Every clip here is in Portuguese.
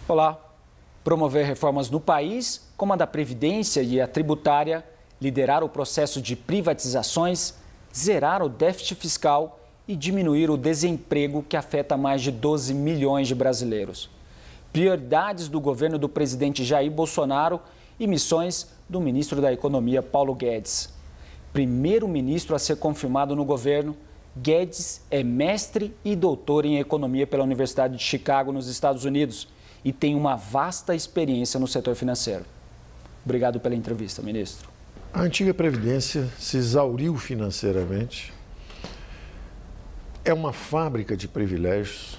Olá. Promover reformas no país, como a da Previdência e a tributária, liderar o processo de privatizações, zerar o déficit fiscal e diminuir o desemprego que afeta mais de 12 milhões de brasileiros. Prioridades do governo do presidente Jair Bolsonaro e missões do ministro da Economia, Paulo Guedes. Primeiro-ministro a ser confirmado no governo, Guedes é mestre e doutor em economia pela Universidade de Chicago, nos Estados Unidos, e tem uma vasta experiência no setor financeiro. Obrigado pela entrevista, ministro. A antiga Previdência se exauriu financeiramente. É uma fábrica de privilégios.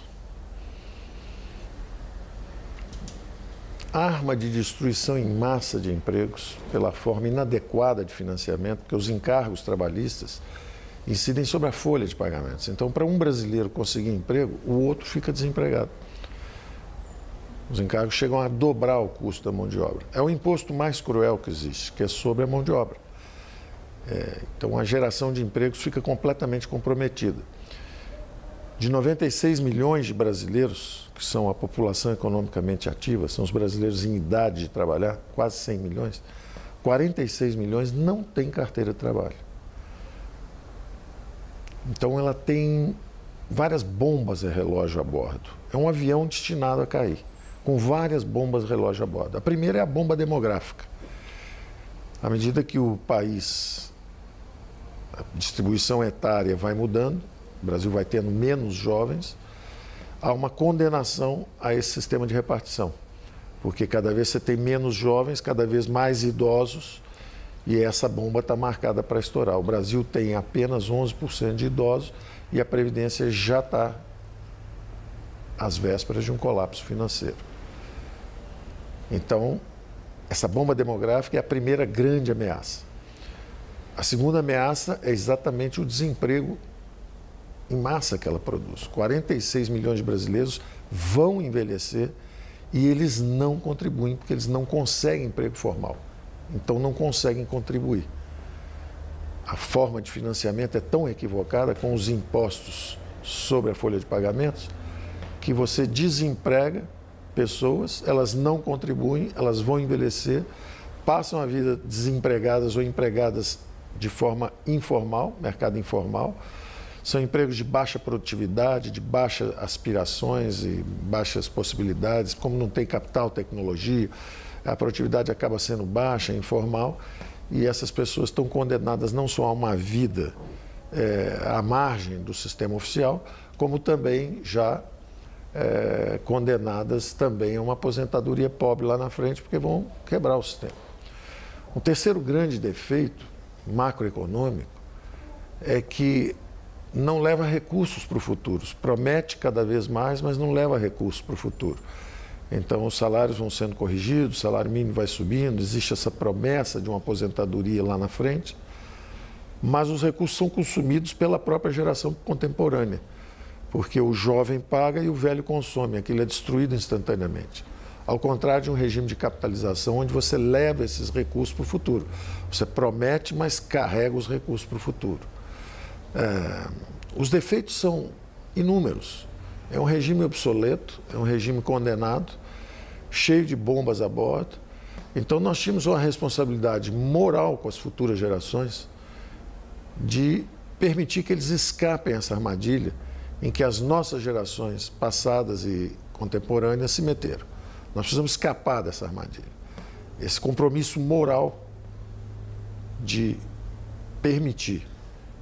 Arma de destruição em massa de empregos pela forma inadequada de financiamento, porque os encargos trabalhistas incidem sobre a folha de pagamentos. Então, para um brasileiro conseguir emprego, o outro fica desempregado. Os encargos chegam a dobrar o custo da mão de obra. É o imposto mais cruel que existe, que é sobre a mão de obra. Então, a geração de empregos fica completamente comprometida. De 96 milhões de brasileiros, que são a população economicamente ativa, são os brasileiros em idade de trabalhar, quase 100 milhões, 46 milhões não têm carteira de trabalho. Então, ela tem várias bombas de relógio a bordo. É um avião destinado a cair, com várias bombas de relógio a bordo. A primeira é a bomba demográfica. À medida que o país, a distribuição etária vai mudando, o Brasil vai tendo menos jovens, há uma condenação a esse sistema de repartição. Porque cada vez você tem menos jovens, cada vez mais idosos, e essa bomba está marcada para estourar. O Brasil tem apenas 11% de idosos e a Previdência já está às vésperas de um colapso financeiro. Então, essa bomba demográfica é a primeira grande ameaça. A segunda ameaça é exatamente o desemprego em massa que ela produz. 46 milhões de brasileiros vão envelhecer e eles não contribuem, porque eles não conseguem emprego formal. Então, não conseguem contribuir. A forma de financiamento é tão equivocada com os impostos sobre a folha de pagamentos que você desemprega pessoas, elas não contribuem, elas vão envelhecer, passam a vida desempregadas ou empregadas de forma informal, mercado informal. São empregos de baixa produtividade, de baixas aspirações e baixas possibilidades. Como não tem capital, tecnologia, a produtividade acaba sendo baixa, informal, e essas pessoas estão condenadas não só a uma vida à margem do sistema oficial, como também já condenadas também a uma aposentadoria pobre lá na frente, porque vão quebrar o sistema. O terceiro grande defeito macroeconômico é que não leva recursos para o futuro. Promete cada vez mais, mas não leva recursos para o futuro. Então, os salários vão sendo corrigidos, o salário mínimo vai subindo, existe essa promessa de uma aposentadoria lá na frente, mas os recursos são consumidos pela própria geração contemporânea, porque o jovem paga e o velho consome, aquilo é destruído instantaneamente. Ao contrário de um regime de capitalização, onde você leva esses recursos para o futuro. Você promete, mas carrega os recursos para o futuro. Os defeitos são inúmeros. É um regime obsoleto, é um regime condenado, cheio de bombas a bordo. Então, nós tínhamos uma responsabilidade moral com as futuras gerações de permitir que eles escapem essa armadilha em que as nossas gerações passadas e contemporâneas se meteram. Nós precisamos escapar dessa armadilha. Esse compromisso moral de permitir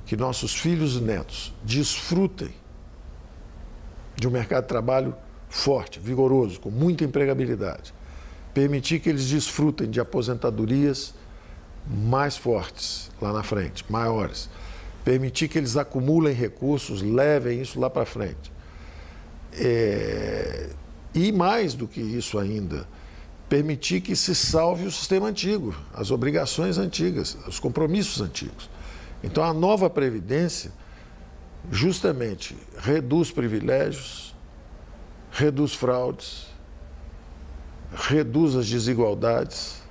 que nossos filhos e netos desfrutem de um mercado de trabalho forte, vigoroso, com muita empregabilidade. Permitir que eles desfrutem de aposentadorias mais fortes lá na frente, maiores. Permitir que eles acumulem recursos, levem isso lá para frente. E mais do que isso ainda, permitir que se salve o sistema antigo, as obrigações antigas, os compromissos antigos. Então, a nova Previdência justamente reduz privilégios, reduz fraudes, reduz as desigualdades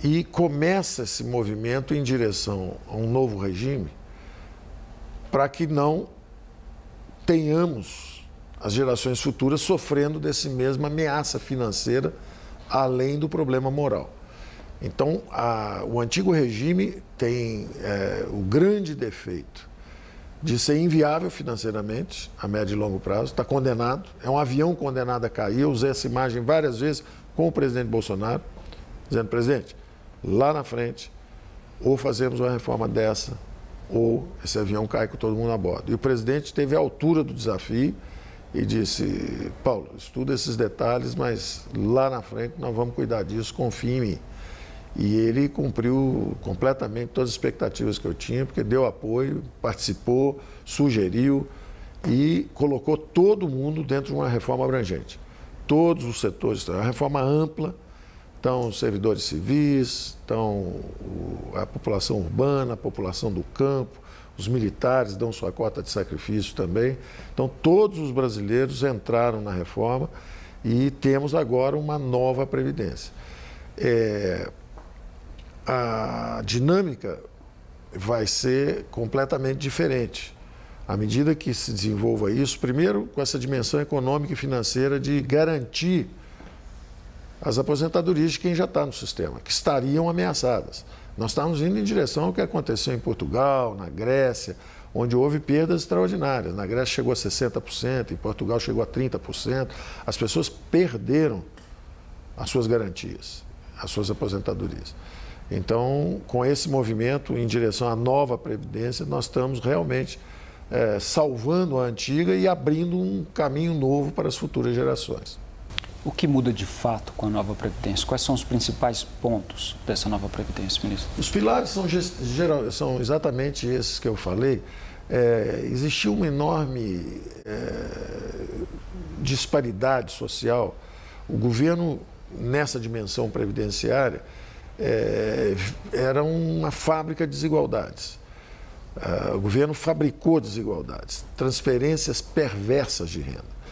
e começa esse movimento em direção a um novo regime para que não tenhamos as gerações futuras sofrendo dessa mesma ameaça financeira, além do problema moral. Então, o antigo regime tem o grande defeito de ser inviável financeiramente, a médio e longo prazo, está condenado, é um avião condenado a cair. Eu usei essa imagem várias vezes com o presidente Bolsonaro, dizendo: presidente, lá na frente, ou fazemos uma reforma dessa, ou esse avião cai com todo mundo a bordo. E o presidente teve a altura do desafio e disse: Paulo, estuda esses detalhes, mas lá na frente nós vamos cuidar disso, confie em mim. E ele cumpriu completamente todas as expectativas que eu tinha, porque deu apoio, participou, sugeriu e colocou todo mundo dentro de uma reforma abrangente. Todos os setores, uma reforma ampla. Então, os servidores civis, então, a população urbana, a população do campo, os militares dão sua cota de sacrifício também. Então, todos os brasileiros entraram na reforma e temos agora uma nova Previdência. A dinâmica vai ser completamente diferente. À medida que se desenvolva isso, primeiro com essa dimensão econômica e financeira de garantir as aposentadorias de quem já está no sistema, que estariam ameaçadas. Nós estamos indo em direção ao que aconteceu em Portugal, na Grécia, onde houve perdas extraordinárias. Na Grécia chegou a 60%, em Portugal chegou a 30%. As pessoas perderam as suas garantias, as suas aposentadorias. Então, com esse movimento em direção à nova Previdência, nós estamos realmente salvando a antiga e abrindo um caminho novo para as futuras gerações. O que muda de fato com a nova Previdência? Quais são os principais pontos dessa nova Previdência, ministro? Os pilares são exatamente esses que eu falei. Existiu uma enorme disparidade social. O governo, nessa dimensão previdenciária, era uma fábrica de desigualdades. O governo fabricou desigualdades, transferências perversas de renda.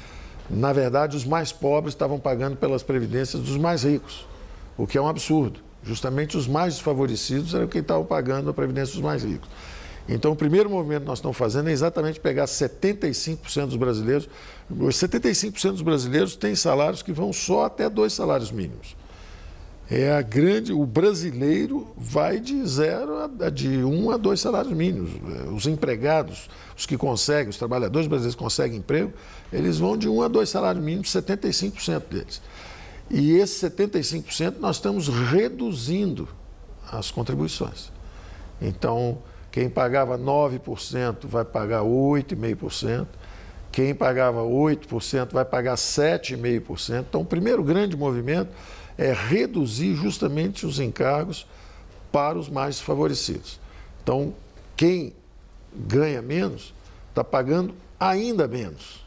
Na verdade, os mais pobres estavam pagando pelas previdências dos mais ricos, o que é um absurdo. Justamente os mais desfavorecidos eram quem estavam pagando a previdência dos mais ricos. Então, o primeiro movimento que nós estamos fazendo é exatamente pegar 75% dos brasileiros. Os 75% dos brasileiros têm salários que vão só até 2 salários mínimos. O brasileiro vai de 1 a 2 salários mínimos. Os empregados, os que conseguem, os trabalhadores brasileiros que conseguem emprego, eles vão de 1 a 2 salários mínimos, 75% deles. E esses 75% nós estamos reduzindo as contribuições. Então, quem pagava 9% vai pagar 8,5%, quem pagava 8% vai pagar 7,5%. Então, o primeiro grande movimento é reduzir justamente os encargos para os mais desfavorecidos. Então, quem ganha menos está pagando ainda menos.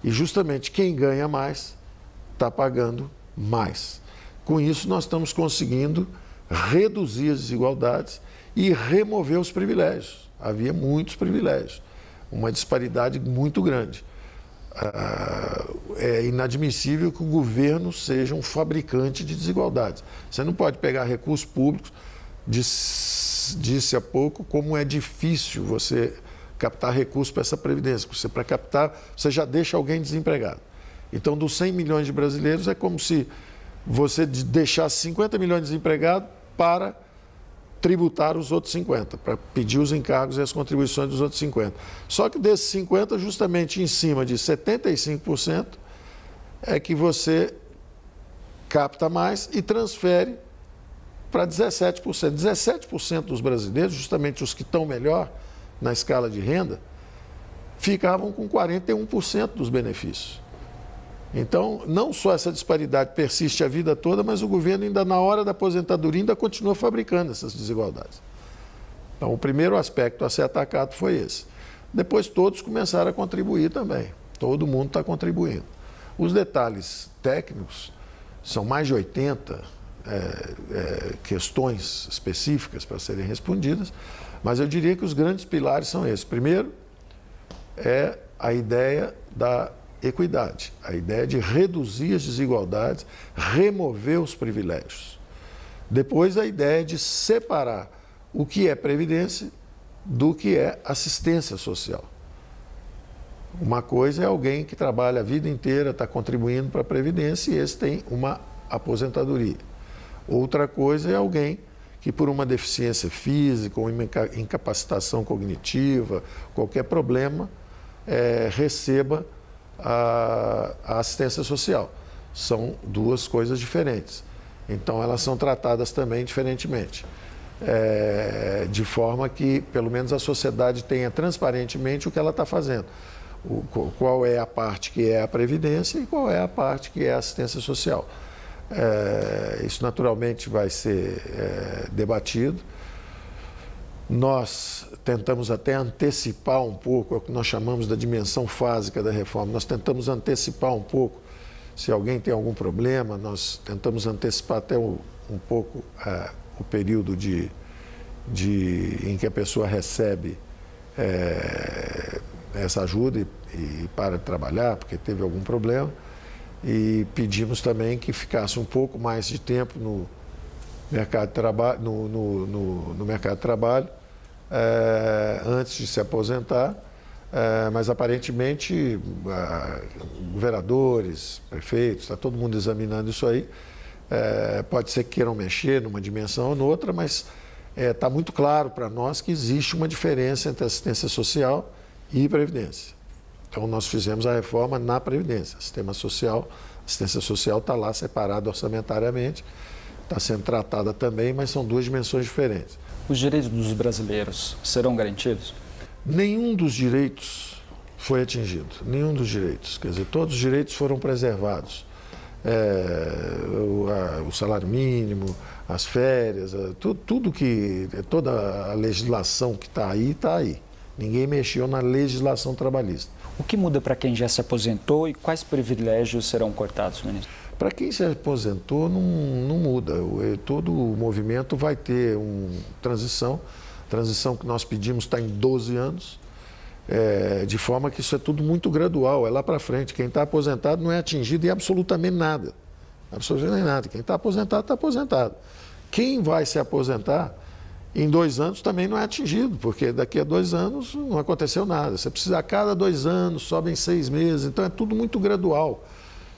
E justamente quem ganha mais está pagando mais. Com isso, nós estamos conseguindo reduzir as desigualdades e remover os privilégios. Havia muitos privilégios, uma disparidade muito grande. É inadmissível que o governo seja um fabricante de desigualdades. Você não pode pegar recursos públicos, disse há pouco, como é difícil você captar recursos para essa previdência. Para captar, você já deixa alguém desempregado. Então, dos 100 milhões de brasileiros, é como se você deixasse 50 milhões de desempregados para tributar os outros 50, para pedir os encargos e as contribuições dos outros 50. Só que desses 50, justamente em cima de 75%, é que você capta mais e transfere para 17%. 17% dos brasileiros, justamente os que estão melhor na escala de renda, ficavam com 41% dos benefícios. Então, não só essa disparidade persiste a vida toda, mas o governo ainda na hora da aposentadoria ainda continua fabricando essas desigualdades. Então, o primeiro aspecto a ser atacado foi esse. Depois todos começaram a contribuir também. Todo mundo está contribuindo. Os detalhes técnicos são mais de 80 questões específicas para serem respondidas, mas eu diria que os grandes pilares são esses. Primeiro, é a ideia da equidade, a ideia de reduzir as desigualdades, remover os privilégios. Depois, a ideia de separar o que é previdência do que é assistência social. Uma coisa é alguém que trabalha a vida inteira, está contribuindo para a Previdência e esse tem uma aposentadoria. Outra coisa é alguém que por uma deficiência física ou incapacitação cognitiva, qualquer problema, receba a assistência social. São duas coisas diferentes. Então, elas são tratadas também diferentemente. De forma que, pelo menos, a sociedade tenha transparentemente o que ela está fazendo. Qual é a parte que é a Previdência e qual é a parte que é a assistência social. Isso naturalmente vai ser debatido. Nós tentamos até antecipar um pouco, é o que nós chamamos da dimensão fásica da reforma. Nós tentamos antecipar um pouco, se alguém tem algum problema, nós tentamos antecipar até um pouco o período em que a pessoa recebe essa ajuda e para de trabalhar porque teve algum problema. E pedimos também que ficasse um pouco mais de tempo no mercado de trabalho, no mercado de trabalho antes de se aposentar, mas aparentemente governadores, prefeitos, está todo mundo examinando isso aí. Pode ser que queiram mexer numa dimensão ou noutra, mas está muito claro para nós que existe uma diferença entre assistência social e previdência. Então, nós fizemos a reforma na Previdência. Sistema social, assistência social está lá separada orçamentariamente, está sendo tratada também, mas são duas dimensões diferentes. Os direitos dos brasileiros serão garantidos? Nenhum dos direitos foi atingido, nenhum dos direitos. Quer dizer, todos os direitos foram preservados. O salário mínimo, as férias, toda a legislação que está aí, está aí. Ninguém mexeu na legislação trabalhista. O que muda para quem já se aposentou e quais privilégios serão cortados, ministro? Para quem se aposentou, não muda. Todo o movimento vai ter uma transição. A transição que nós pedimos está em 12 anos, de forma que isso é tudo muito gradual, é lá para frente. Quem está aposentado não é atingido em absolutamente nada. Absolutamente nada. Quem está aposentado, está aposentado. Quem vai se aposentar em 2 anos também não é atingido, porque daqui a 2 anos não aconteceu nada. Você precisa, a cada 2 anos, sobe em 6 meses, então é tudo muito gradual.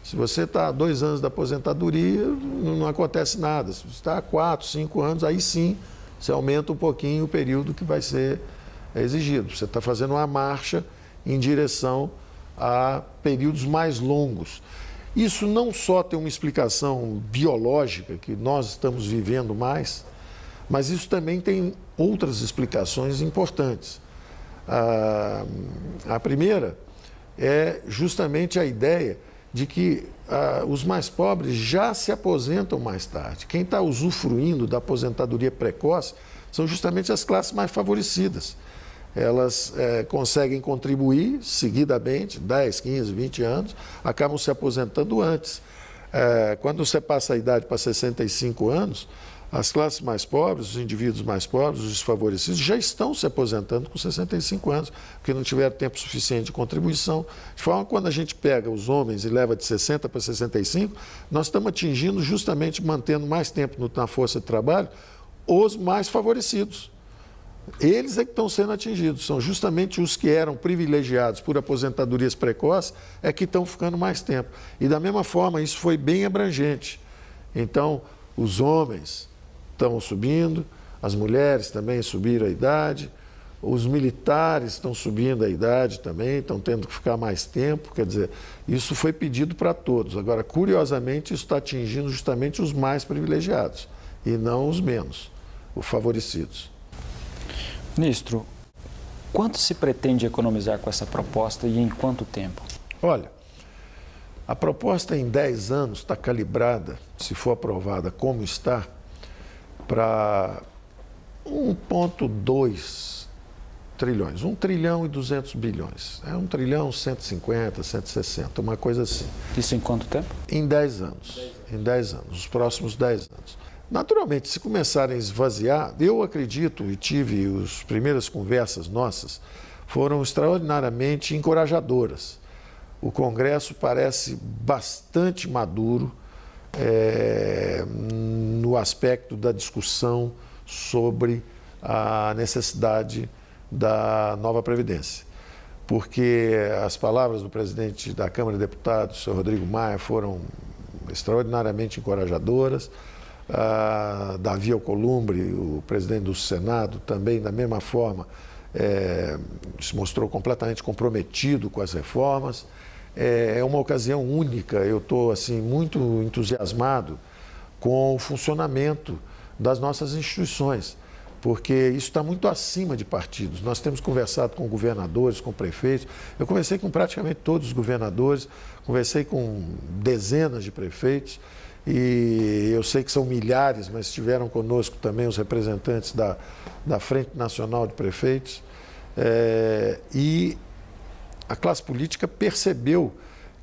Se você está há 2 anos da aposentadoria, não acontece nada. Se você está há 4, 5 anos, aí sim você aumenta um pouquinho o período que vai ser exigido. Você está fazendo uma marcha em direção a períodos mais longos. Isso não só tem uma explicação biológica, que nós estamos vivendo mais, mas isso também tem outras explicações importantes. A primeira é justamente a ideia de que os mais pobres já se aposentam mais tarde. Quem está usufruindo da aposentadoria precoce são justamente as classes mais favorecidas. Elas conseguem contribuir seguidamente, 10, 15, 20 anos, acabam se aposentando antes. Quando você passa a idade para 65 anos, as classes mais pobres, os indivíduos mais pobres, os desfavorecidos, já estão se aposentando com 65 anos, porque não tiveram tempo suficiente de contribuição. De forma que quando a gente pega os homens e leva de 60 para 65, nós estamos atingindo justamente, mantendo mais tempo na força de trabalho, os mais favorecidos. Eles é que estão sendo atingidos, são justamente os que eram privilegiados por aposentadorias precoces, é que estão ficando mais tempo. E da mesma forma, isso foi bem abrangente. Então, os homens estão subindo, as mulheres também subiram a idade, os militares estão subindo a idade também, estão tendo que ficar mais tempo, quer dizer, isso foi pedido para todos. Agora, curiosamente, isso está atingindo justamente os mais privilegiados e não os menos, os favorecidos. Ministro, quanto se pretende economizar com essa proposta e em quanto tempo? Olha, a proposta em 10 anos está calibrada, se for aprovada como está, para 1,2 trilhões, 1 trilhão e 200 bilhões. 1 trilhão 150, 160, uma coisa assim. Isso em quanto tempo? Em 10 anos. Em 10 anos, os próximos 10 anos. Naturalmente, se começarem a esvaziar, eu acredito, e tive as primeiras conversas nossas, foram extraordinariamente encorajadoras. O Congresso parece bastante maduro no aspecto da discussão sobre a necessidade da nova Previdência. porque as palavras do presidente da Câmara de Deputados, o senhor Rodrigo Maia, foram extraordinariamente encorajadoras. Davi Alcolumbre, o presidente do Senado, também, da mesma forma, se mostrou completamente comprometido com as reformas. É uma ocasião única, eu estou assim, muito entusiasmado com o funcionamento das nossas instituições, porque isso está muito acima de partidos. Nós temos conversado com governadores, com prefeitos. Eu conversei com praticamente todos os governadores, conversei com dezenas de prefeitos, e eu sei que são milhares, mas estiveram conosco também os representantes da Frente Nacional de Prefeitos. E a classe política percebeu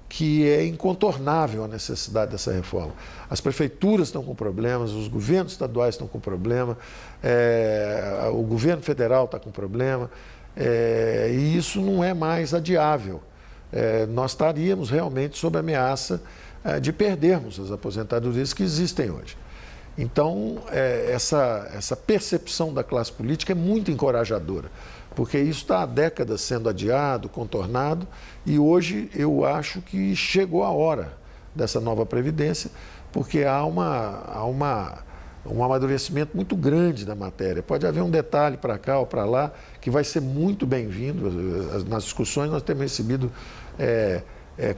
que é incontornável a necessidade dessa reforma. As prefeituras estão com problemas, os governos estaduais estão com problema, o governo federal está com problema, e isso não é mais adiável. Nós estaríamos realmente sob ameaça de perdermos as aposentadorias que existem hoje. Então, essa percepção da classe política é muito encorajadora, porque isso está há décadas sendo adiado, contornado, e hoje eu acho que chegou a hora dessa nova Previdência, porque há um amadurecimento muito grande da matéria. Pode haver um detalhe para cá ou para lá que vai ser muito bem-vindo. Nas discussões nós temos recebido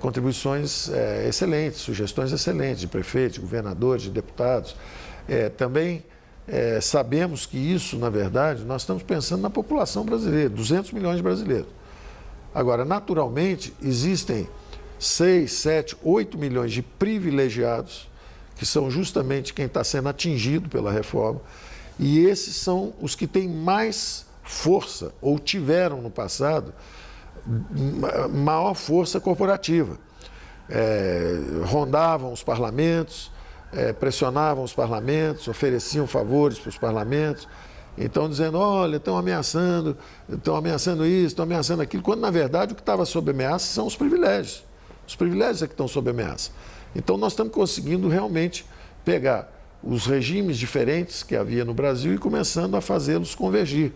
contribuições excelentes, sugestões excelentes de prefeitos, de governadores, de deputados. Também sabemos que isso, na verdade, nós estamos pensando na população brasileira, 200 milhões de brasileiros. Agora, naturalmente, existem 6, 7, 8 milhões de privilegiados, que são justamente quem está sendo atingido pela reforma, e esses são os que têm mais força, ou tiveram no passado, maior força corporativa. Rondavam os parlamentos, pressionavam os parlamentos, ofereciam favores para os parlamentos, então dizendo, olha, estão ameaçando isso, estão ameaçando aquilo, quando na verdade o que estava sob ameaça são os privilégios. Os privilégios é que estão sob ameaça. Então nós estamos conseguindo realmente pegar os regimes diferentes que havia no Brasil e começando a fazê-los convergir.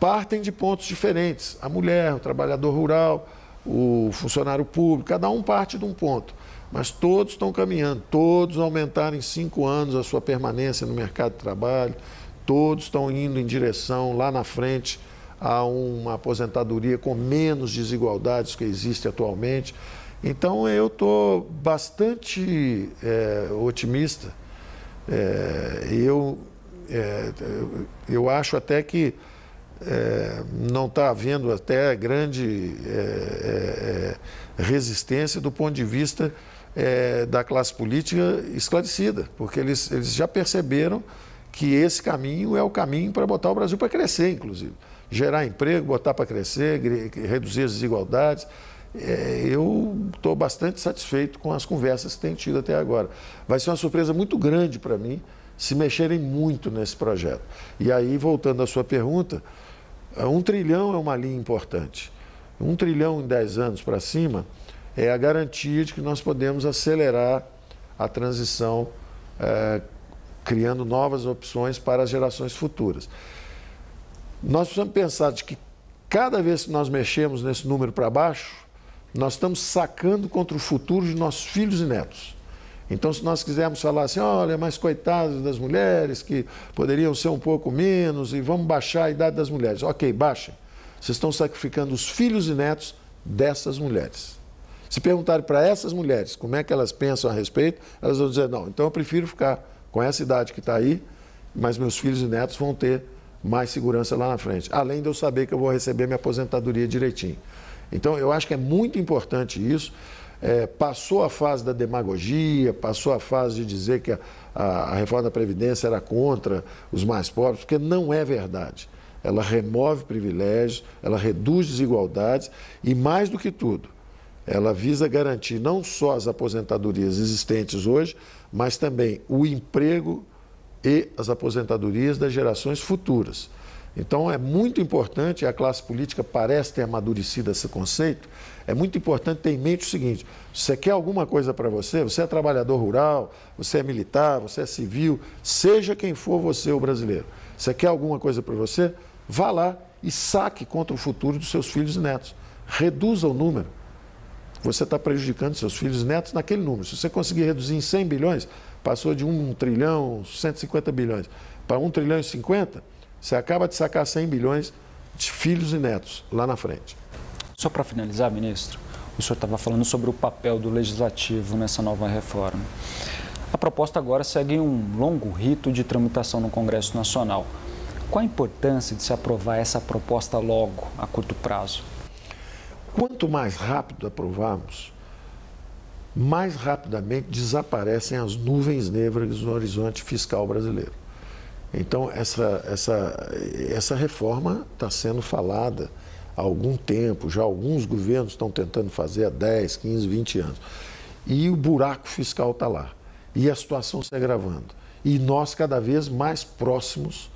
Partem de pontos diferentes, a mulher, o trabalhador rural, o funcionário público, cada um parte de um ponto. Mas todos estão caminhando, todos aumentaram em 5 anos a sua permanência no mercado de trabalho, todos estão indo em direção, lá na frente, a uma aposentadoria com menos desigualdades que existe atualmente. Então, eu estou bastante otimista. Eu acho até que não está havendo até grande resistência do ponto de vista da classe política esclarecida, porque eles já perceberam que esse caminho é o caminho para botar o Brasil para crescer, inclusive. Gerar emprego, botar para crescer, reduzir as desigualdades. Eu estou bastante satisfeito com as conversas que tenho tido até agora. Vai ser uma surpresa muito grande para mim se mexerem muito nesse projeto. E aí, voltando à sua pergunta, 1 trilhão é uma linha importante. 1 trilhão em 10 anos para cima é a garantia de que nós podemos acelerar a transição, criando novas opções para as gerações futuras. Nós precisamos pensar de que cada vez que nós mexemos nesse número para baixo, nós estamos sacando contra o futuro de nossos filhos e netos. Então, se nós quisermos falar assim, olha, mas coitados das mulheres que poderiam ser um pouco menos e vamos baixar a idade das mulheres. Ok, baixem. Vocês estão sacrificando os filhos e netos dessas mulheres. Se perguntarem para essas mulheres como é que elas pensam a respeito, elas vão dizer, não, então eu prefiro ficar com essa idade que está aí, mas meus filhos e netos vão ter mais segurança lá na frente. Além de eu saber que eu vou receber minha aposentadoria direitinho. Então, eu acho que é muito importante isso. Passou a fase da demagogia, passou a fase de dizer que a reforma da Previdência era contra os mais pobres, porque não é verdade. Ela remove privilégios, ela reduz desigualdades e, mais do que tudo, ela visa garantir não só as aposentadorias existentes hoje, mas também o emprego e as aposentadorias das gerações futuras. Então, é muito importante, a classe política parece ter amadurecido esse conceito, é muito importante ter em mente o seguinte, você quer alguma coisa para você é trabalhador rural, você é militar, você é civil, seja quem for você, o brasileiro, você quer alguma coisa para você, vá lá e saque contra o futuro dos seus filhos e netos. reduza o número. Você está prejudicando seus filhos e netos naquele número. Se você conseguir reduzir em 100 bilhões, passou de 1 trilhão, 150 bilhões, para 1 trilhão e 50, você acaba de sacar 100 bilhões de filhos e netos lá na frente. Só para finalizar, ministro, o senhor estava falando sobre o papel do Legislativo nessa nova reforma. A proposta agora segue um longo rito de tramitação no Congresso Nacional. Qual a importância de se aprovar essa proposta logo, a curto prazo? Quanto mais rápido aprovarmos, mais rapidamente desaparecem as nuvens negras no horizonte fiscal brasileiro. Então, essa reforma está sendo falada há algum tempo, já alguns governos estão tentando fazer há 10, 15, 20 anos. E o buraco fiscal está lá. E a situação se agravando. E nós cada vez mais próximos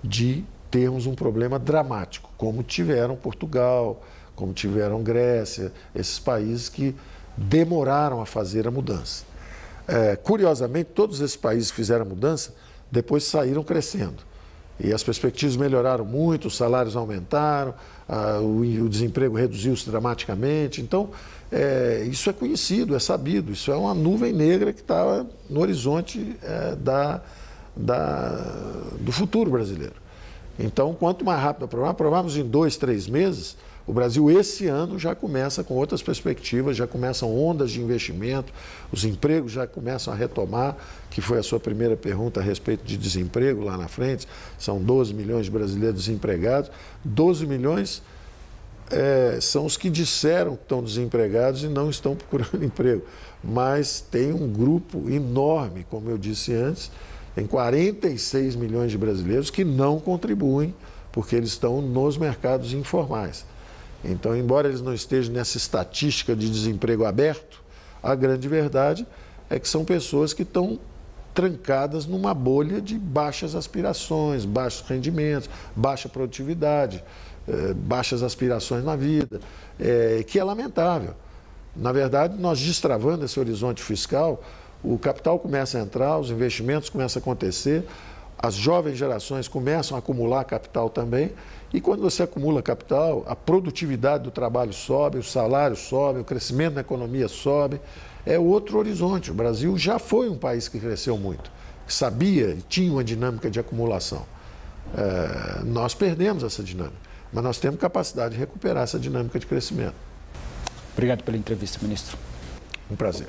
de termos um problema dramático, como tiveram Portugal, como tiveram Grécia, esses países que demoraram a fazer a mudança. Curiosamente, todos esses países que fizeram a mudança, depois saíram crescendo. E as perspectivas melhoraram muito, os salários aumentaram, o desemprego reduziu-se dramaticamente. Então, isso é conhecido, é sabido, isso é uma nuvem negra que está no horizonte do futuro brasileiro. Então, quanto mais rápido aprovarmos em 2, 3 meses, o Brasil esse ano já começa com outras perspectivas, já começam ondas de investimento, os empregos já começam a retomar, que foi a sua primeira pergunta a respeito de desemprego lá na frente, são 12 milhões de brasileiros desempregados, 12 milhões são os que disseram que estão desempregados e não estão procurando emprego, mas tem um grupo enorme, como eu disse antes, tem 46 milhões de brasileiros que não contribuem, porque eles estão nos mercados informais. Então, embora eles não estejam nessa estatística de desemprego aberto, a grande verdade é que são pessoas que estão trancadas numa bolha de baixas aspirações, baixos rendimentos, baixa produtividade, baixas aspirações na vida, que é lamentável. Na verdade, nós destravando esse horizonte fiscal, o capital começa a entrar, os investimentos começam a acontecer, as jovens gerações começam a acumular capital também, e quando você acumula capital, a produtividade do trabalho sobe, o salário sobe, o crescimento da economia sobe, é outro horizonte. O Brasil já foi um país que cresceu muito, que sabia e tinha uma dinâmica de acumulação. Nós perdemos essa dinâmica, mas nós temos capacidade de recuperar essa dinâmica de crescimento. Obrigado pela entrevista, ministro. Um prazer.